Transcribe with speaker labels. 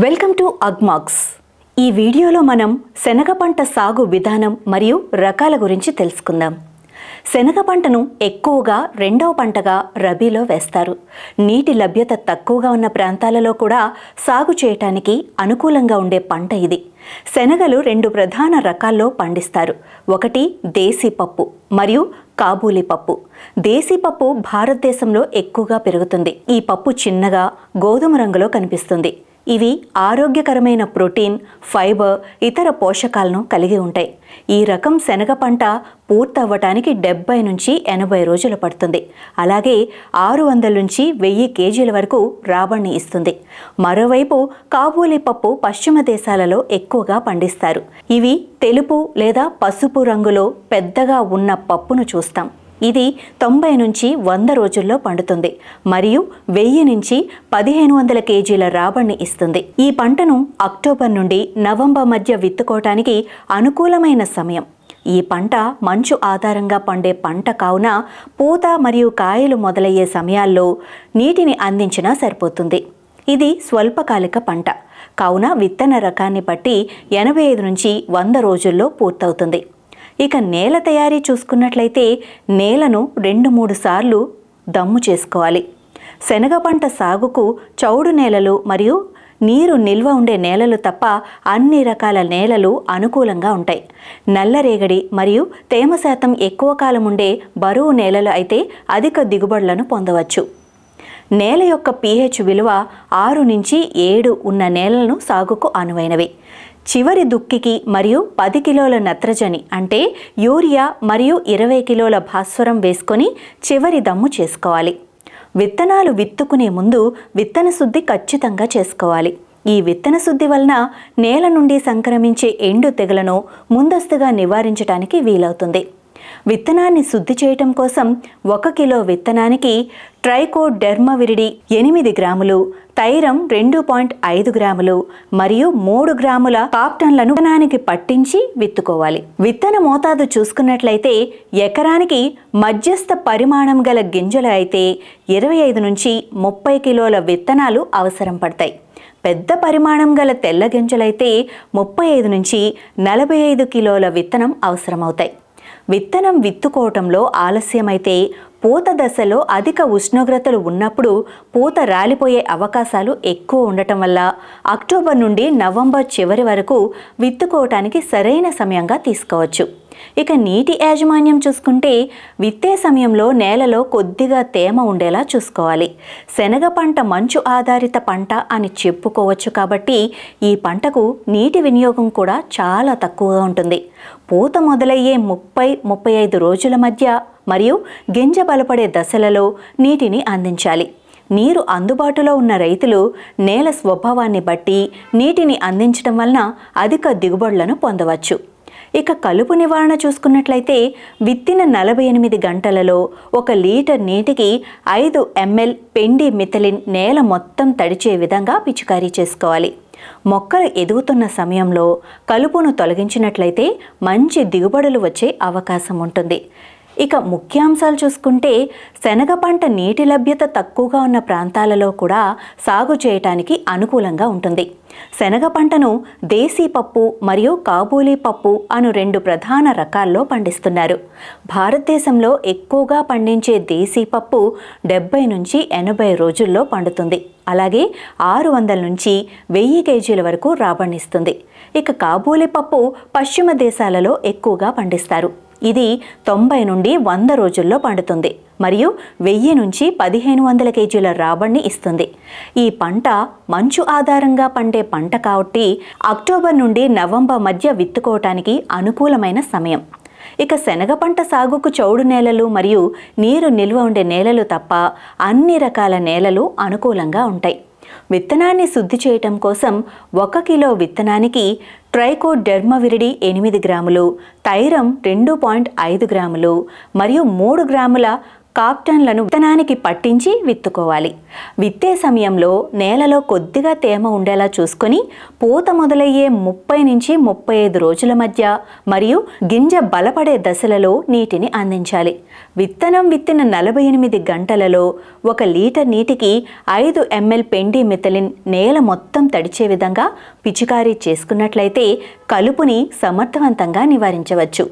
Speaker 1: Welcome to Agmax. ఈ వీడియోలో మనం శనగ పంట సాగు విధానం మరియు రకాల గురించి తెలుసుకుందాం. శనగ పంటను ఎక్కువగా రెండవ పంటగా రబీలో వేస్తారు. నీటి లభ్యత తక్కువగా ఉన్న ప్రాంతాలలో కూడా సాగు చేయటానికి అనుకూలంగా ఉండే పంట ఇది. శనగలు రెండు ప్రధాన రకాల్లో పండిస్తారు. ఒకటి దేశీ పప్పు మరియు కాబూలీ పప్పు. దేశీ పప్పు భారతదేశంలో ఎక్కువగా పెరుగుతుంది. ఈ పప్పు చిన్నగా గోధుమ రంగులో కనిపిస్తుంది. ఇవి ఆరోగ్యకరమైన ప్రోటీన్, ఫైబర్, ఇతర పోషకాలను కలిగి ఉంటాయి. ఈ రకం శనగ పంట పూర్తవ్వటానికి 70 నుంచి 80 రోజులు పడుతుంది. అలాగే 600 నుంచి 1000 కేజీల వరకు రాబడిని ఇస్తుంది. మరోవైపు కాబూలీ పప్పు పశ్చిమ దేశాలలో ఎక్కువగా పండిస్తారు. ఇవి తెలుపు లేదా పసుపు రంగులో పెద్దగా ఉన్న పప్పును చూస్తాం. ఇది 90 నుంచి 100 రోజుల్లో పండుతుంది మరియు 1000 నుంచి 1500 కేజీల రాబడిని ఇస్తుంది. ఈ పంటను అక్టోబర్ నుండి నవంబర్ మధ్య విత్తుకోవటానికి అనుకూలమైన సమయం. ఈ పంట మంచు ఆధారంగా పండే పంట కావున పూత మరియు కాయలు మొదలయ్యే సమయాల్లో నీటిని అందించినా సరిపోతుంది. ఇది స్వల్పకాలిక పంట కావున విత్తన రకాన్ని బట్టి 85 నుంచి 100 రోజుల్లో పూర్తవుతుంది. ఇక నేల తయారీ చూసుకున్నట్లయితే నేలను 2-3 సార్లు దమ్ము చేసుకోవాలి. శనగ పంట సాగుకు చౌడు నేలలు మరియు నీరు నిల్వ ఉండే నేలలు తప్ప అన్ని రకాల నేలలు అనుకూలంగా ఉంటాయి. నల్లరేగడి మరియు తేమ శాతం ఎక్కువ కాలం ఉండే బరువు నేలలు అయితే అధిక దిగుబడులను పొందవచ్చు. నేల యొక్క pH విలువ 6 నుంచి 7 ఉన్న నేలలను సాగుకు అనువైనవి. చివరి దుక్కికి మరియు 10 కిలోల నత్రజని అంటే యూరియా మరియు 20 కిలోల భాస్వరం వేసుకొని చివరి దమ్ము చేసుకోవాలి. విత్తనాలు విత్తుకునే ముందు విత్తన శుద్ధి ఖచ్చితంగా చేసుకోవాలి. ఈ విత్తన శుద్ధి వలన నేల నుండి సంక్రమించే ఎండు తెగులను ముందస్తుగా నివారించడానికి వీలవుతుంది. విత్తనాన్ని శుద్ధి చేయటం కోసం 1 కిలో విత్తనానికి ట్రైకోడెర్మవిరిడి 8 గ్రాములు, థైరం 2.5 గ్రాములు మరియు 3 గ్రాముల కాప్టన్లను విత్తనానికి పట్టించి విత్తుకోవాలి. విత్తన మోతాదు చూసుకున్నట్లయితే ఎకరానికి మధ్యస్థ పరిమాణం గల గింజలు అయితే 25 నుంచి 30 కిలోల విత్తనాలు అవసరం పడతాయి. పెద్ద పరిమాణం గల తెల్ల గింజలైతే 35 నుంచి 45 కిలోల విత్తనం అవసరమవుతాయి. విత్తనం విత్తుకోవటంలో ఆలస్యమైతే పూత దశలో అధిక ఉష్ణోగ్రతలు ఉన్నప్పుడు పూత రాలిపోయే అవకాశాలు ఎక్కువ ఉండటం వల్ల అక్టోబర్ నుండి నవంబర్ చివరి వరకు విత్తుకోవటానికి సరైన సమయంగా తీసుకోవచ్చు. ఇక నీటి యాజమాన్యం చూసుకుంటే విత్తే సమయంలో నేలలో కొద్దిగా తేమ ఉండేలా చూసుకోవాలి. శనగ పంట మంచు ఆధారిత పంట అని చెప్పుకోవచ్చు కాబట్టి ఈ పంటకు నీటి వినియోగం కూడా చాలా తక్కువగా ఉంటుంది. పూత మొదలయ్యే 30-35 రోజుల మధ్య మరియు గింజ బలపడే దశలలో నీటిని అందించాలి. నీరు అందుబాటులో ఉన్న రైతులు నేల స్వభావాన్ని బట్టి నీటిని అందించడం వలన అధిక దిగుబడులను పొందవచ్చు. ఇక కలుపు నివారణ చూసుకున్నట్లయితే విత్తిన 48 గంటలలో 1 లీటర్ నీటికి 5 ml పెండి మిథలిన్ నేల మొత్తం తడిచే విధంగా పిచికారీ చేసుకోవాలి. మొక్కలు ఎదుగుతున్న సమయంలో కలుపును తొలగించినట్లయితే మంచి దిగుబడులు వచ్చే అవకాశం ఉంటుంది. ఇక ముఖ్యాంశాలు చూసుకుంటే శనగ పంట నీటి లభ్యత తక్కువగా ఉన్న ప్రాంతాలలో కూడా సాగు చేయటానికి అనుకూలంగా ఉంటుంది. శనగ పంటను దేశీ పప్పు మరియు కాబూలీ పప్పు అను 2 ప్రధాన రకాల్లో పండిస్తున్నారు. భారతదేశంలో ఎక్కువగా పండించే దేశీ పప్పు 70 నుంచి 80 రోజుల్లో పండుతుంది. అలాగే 600 నుంచి 1000 కేజీల వరకు రాబడినిస్తుంది. ఇక కాబూలీ పప్పు పశ్చిమ దేశాలలో ఎక్కువగా పండిస్తారు. ఇది 90 నుండి 100 రోజుల్లో పండుతుంది మరియు 1000 నుంచి 1500 కేజీల రాబడిని ఇస్తుంది. ఈ పంట మంచు ఆధారంగా పండే పంట కాబట్టి అక్టోబర్ నుండి నవంబర్ మధ్య విత్తుకోవటానికి అనుకూలమైన సమయం. ఇక శనగ పంట సాగుకు చౌడు నేలలు మరియు నీరు నిల్వ ఉండే నేలలు తప్ప అన్ని రకాల నేలలు అనుకూలంగా ఉంటాయి. విత్తనాన్ని శుద్ధి చేయటం కోసం 1 కిలో విత్తనానికి ట్రైకోడెర్మవిరిడి 8 గ్రాములు, థైరం 2.5 గ్రాములు మరియు 3 గ్రాముల కాప్టన్లను విత్తనానికి పట్టించి విత్తుకోవాలి. విత్తే సమయంలో నేలలో కొద్దిగా తేమ ఉండేలా చూసుకొని పూత మొదలయ్యే 30 నుంచి 35 రోజుల మధ్య మరియు గింజ బలపడే దశలలో నీటిని అందించాలి. విత్తనం విత్తిన 48 గంటలలో 1 లీటర్ నీటికి 5 ml పెండిమిథలిన్ నేల మొత్తం తడిచే విధంగా పిచికారీ చేసుకున్నట్లయితే కలుపుని సమర్థవంతంగా నివారించవచ్చు.